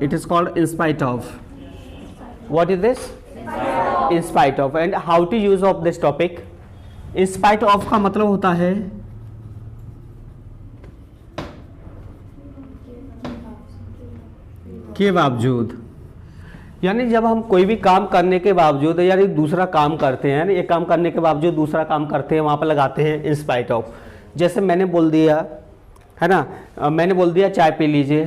It is called in spite of. What is this? In spite of. And how to use of this topic? In spite of का मतलब होता है के बावजूद, यानी जब हम कोई भी काम करने के बावजूद, यानी दूसरा काम करते हैं, एक काम करने के बावजूद दूसरा काम करते हैं, वहाँ पर लगाते हैं इन स्पाइट ऑफ। जैसे मैंने बोल दिया है ना, मैंने बोल दिया चाय पी लीजिए,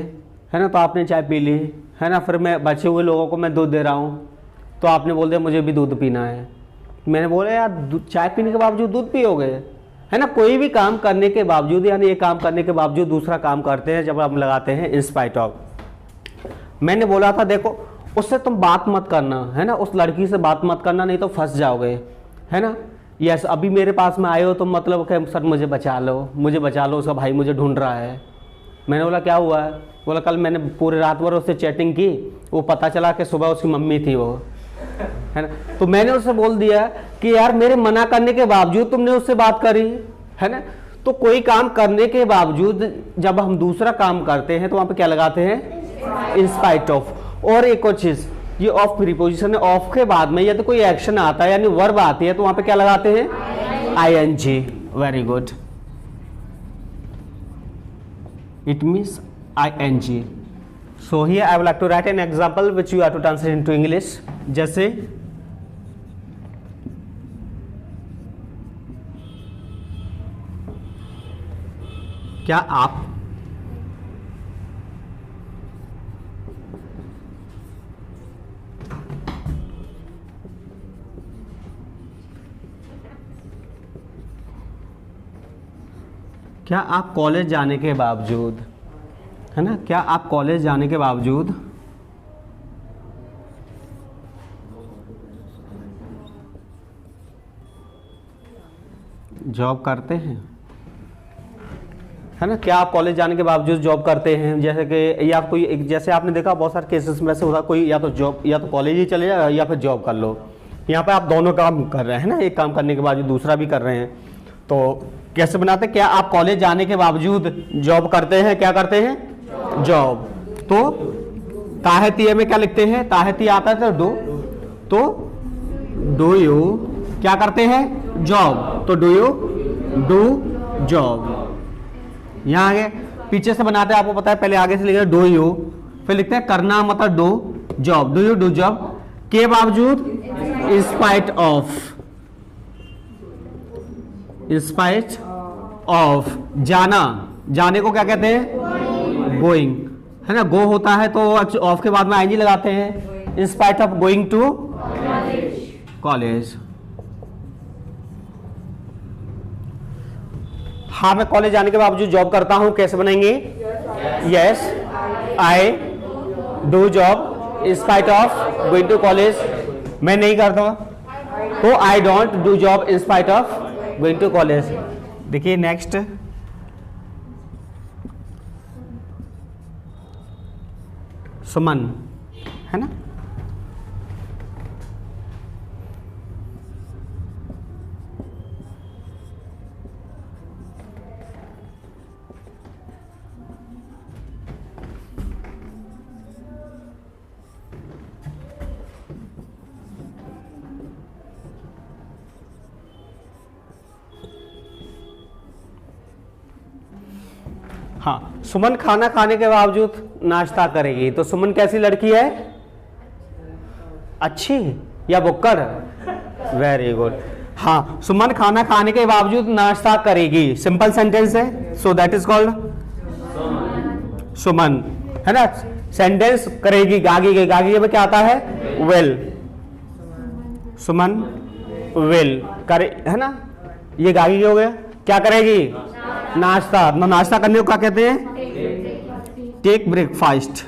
है ना, तो आपने चाय पी ली, है ना, फिर मैं बचे हुए लोगों को मैं दूध दे रहा हूँ, तो आपने बोल दिया मुझे भी दूध पीना है। मैंने बोला यार चाय पीने के बावजूद दूध पियोगे, है ना। कोई भी काम करने के बावजूद, यानी एक काम करने के बावजूद दूसरा काम करते हैं, जब हम लगाते हैं इन स्पाइट ऑफ। मैंने बोला था देखो उससे तुम बात मत करना, है ना, उस लड़की से बात मत करना, नहीं तो फंस जाओगे, है ना। यस, अभी मेरे पास में आए हो तुम, मतलब कि सर मुझे बचा लो, मुझे बचा लो, उसका भाई मुझे ढूंढ रहा है। मैंने बोला क्या हुआ है? बोला कल मैंने पूरे रात भर उससे चैटिंग की, वो पता चला कि सुबह उसकी मम्मी थी वो, है ना। तो मैंने उससे बोल दिया कि यार मेरे मना करने के बावजूद तुमने उससे बात करी, है ना। तो कोई काम करने के बावजूद जब हम दूसरा काम करते हैं तो वहाँ पे क्या लगाते हैं? In spite of. और एक और चीज, ये ऑफ प्रीपोजिशन है, ऑफ के बाद में या तो कोई एक्शन आता है यानी वर्ब आती है तो वहां पे क्या लगाते हैं? ing। Very good, it means ing। So here I would like to write an example which you have to translate into English. जैसे क्या आप कॉलेज जाने के बावजूद, है ना, क्या आप कॉलेज जाने के बावजूद जॉब करते हैं, है ना। क्या आप कॉलेज जाने के बावजूद जॉब करते हैं? जैसे कि या कोई, जैसे आपने देखा बहुत सारे केसेस में से होता कोई या तो जॉब या तो कॉलेज ही चले जाए या फिर जॉब कर लो। यहाँ पे आप दोनों काम कर रहे हैं ना, एक काम करने के बावजूद दूसरा भी कर रहे हैं, तो कैसे बनाते? क्या आप कॉलेज जाने के बावजूद जॉब करते हैं? क्या करते हैं? जॉब। तो ताहतिये में क्या लिखते हैं? ताहती आता है तो डू यू क्या करते हैं? जॉब। तो डू यू डू जॉब। यहाँ आगे पीछे से बनाते हैं, आपको पता है, पहले आगे से लिखते डू यू, फिर लिखते हैं करना मतलब do job. Do you do job के बावजूद, in spite of. In spite of जाना, जाने को क्या कहते हैं? गोइंग, है ना। गो होता है तो ऑफ के बाद में आईएनजी लगाते हैं। In spite of going to college. हाँ, मैं कॉलेज जाने के बावजूद जॉब करता हूं, कैसे बनेंगे? Yes, I do job in spite of going to college. मैं नहीं करता तो I don't do job in spite of going to college. देखिए नेक्स्ट, सुमन, है ना। हाँ, सुमन खाना खाने के बावजूद नाश्ता करेगी, तो सुमन कैसी लड़की है? अच्छी या बुक्कड़? Very good. हाँ, सुमन खाना खाने के बावजूद नाश्ता करेगी, सिंपल सेंटेंस है, सो दैट इज कॉल्ड सुमन, है ना। सेंटेंस करेगी, गागी, गागी में क्या आता है? विल। सुमन विल करे, है ना, ये गागी हो गया। क्या करेगी? नाश्ता। नाश्ता करने को क्या कहते हैं? Take breakfast.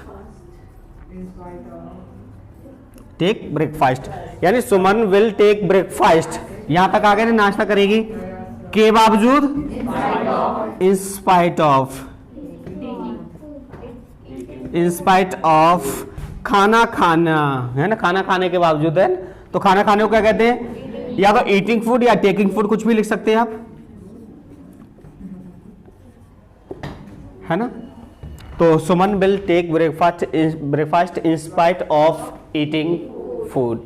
टेक ब्रेकफास्ट, यानी सुमन विल टेक ब्रेकफास्ट। यहां तक आ गए, नाश्ता करेगी के बावजूद, in spite of. In spite of खाना खाना, है ना, खाना खाने के बावजूद, है। तो खाना खाने को क्या कहते हैं? या तो ईटिंग फूड या टेकिंग फूड, कुछ भी लिख सकते हैं आप, है ना। तो Suman will take breakfast in spite of eating food.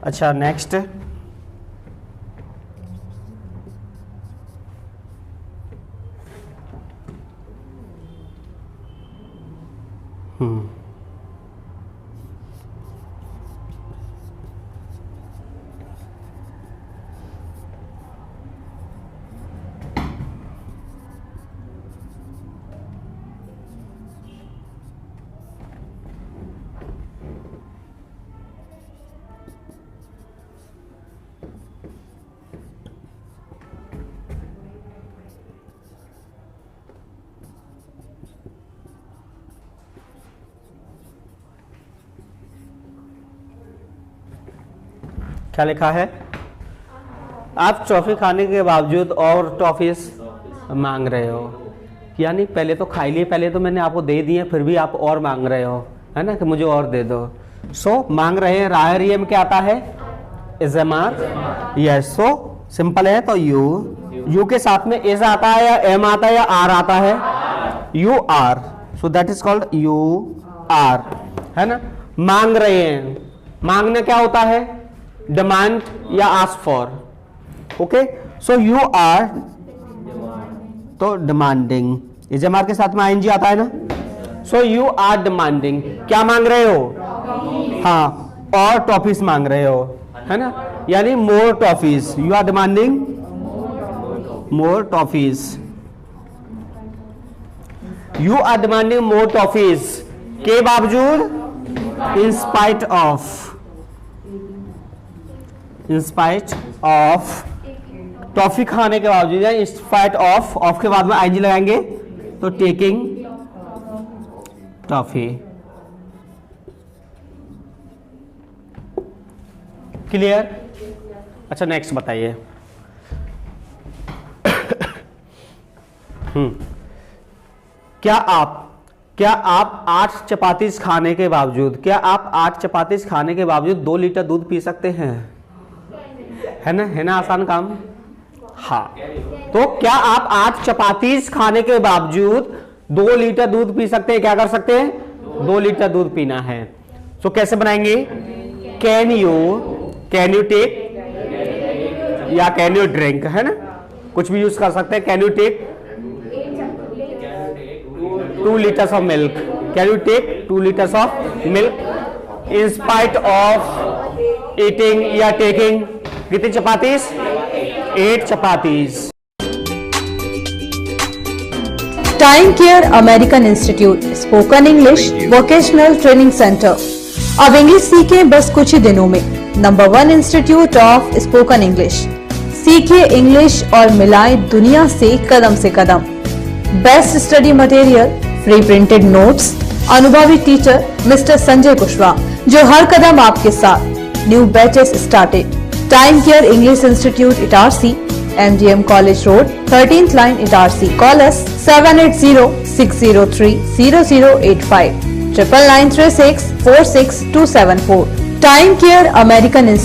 अच्छा नेक्स्ट, क्या लिखा है? आप टॉफी खाने के बावजूद और टॉफीज मांग रहे हो, यानी पहले तो खा लिए, पहले तो मैंने आपको दे दिए, फिर भी आप और मांग रहे हो, है ना, कि मुझे और दे दो। सो मांग रहे हैं, राहरिये में क्या आता है? Is am are. Yes, so simple है, तो यू के साथ में इज आता है या एम आता है या आर आता है? You are, so that is called you are, है ना। मांग रहे हैं, मांगना क्या होता है? डिमांड या ask for. Okay, so you are, तो डिमांडिंग, इज एम आर के साथ में आईएनजी आता है ना। सो यू आर डिमांडिंग, क्या मांग रहे हो? हाँ, और टॉफीज मांग रहे हो, है ना, यानी more toffees. You are demanding more toffees, you are demanding more toffees के बावजूद, in spite of, in spite of, toffee खाने के बावजूद, या इन स्पाइट ऑफ, ऑफ के बाद में आईएनजी लगाएंगे तो टेकिंग टॉफी। क्लियर? अच्छा नेक्स्ट बताइए। क्या आप 8 चपातीस खाने के बावजूद, क्या आप 8 चपातीस खाने के बावजूद 2 लीटर दूध पी सकते हैं? है ना आसान काम। हाँ, तो क्या आप 8 चपातीस खाने के बावजूद 2 लीटर दूध पी सकते हैं? क्या कर सकते हैं? 2 लीटर दूध पीना है। तो कैसे बनाएंगे? कैन यू टेक या कैन यू ड्रिंक, है ना, कुछ भी यूज कर सकते हैं। Can you take 2 liters of milk, can you take 2 liters of milk in spite of eating या taking कितनी chapatis? 8 chapatis. Time care American institute, spoken English vocational training centre. अब इंग्लिश सीखें बस कुछ ही दिनों में। Number 1 institute of spoken English. सीखिए इंग्लिश और मिलाएं दुनिया से कदम। Best study material, free printed notes, अनुभवी टीचर मिस्टर संजय कुशवाहा, जो हर कदम आपके साथ। New batches started. Time care English institute Itarsi, MGM College Road, 13th line Itarsi. Call us 780-603-0085, 9936 46274. Time Care American Institute.